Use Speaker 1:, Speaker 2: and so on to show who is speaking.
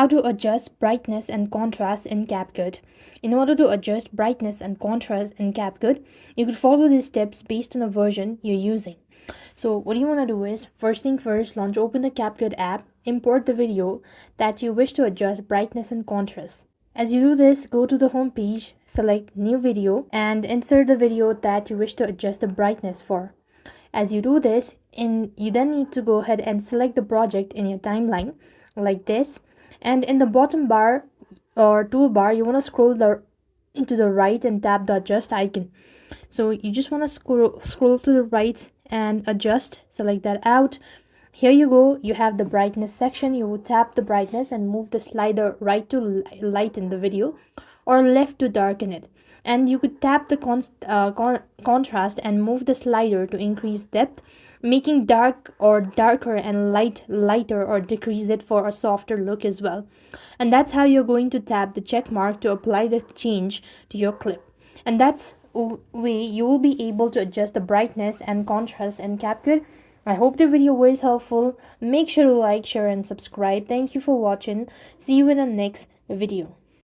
Speaker 1: how to adjust brightness and contrast in Capcut. In order to adjust brightness and contrast in Capcut, you could follow these steps based on the version you're using. So what you want to do is, first thing first, open the Capcut app, import the video that you wish to adjust brightness and contrast. As you do this, go to the home page, select new video and insert the video that you wish to adjust the brightness for. As you do this, you then need to go ahead and select the project in your timeline like this, and in the bottom bar or toolbar you want to scroll to the right and tap the adjust icon. So you just want to scroll to the right and adjust, select that out. Here you go, you have the brightness section. You would tap the brightness and move the slider right to lighten the video or left to darken it, and you could tap the contrast and move the slider to increase depth, making dark or darker and lighter, or decrease it for a softer look as well. And that's how you're going to tap the check mark to apply the change to your clip. And that's way you will be able to adjust the brightness and contrast in Capcut. I hope the video was helpful. Make sure to like, share and subscribe. Thank you for watching. See you in the next video.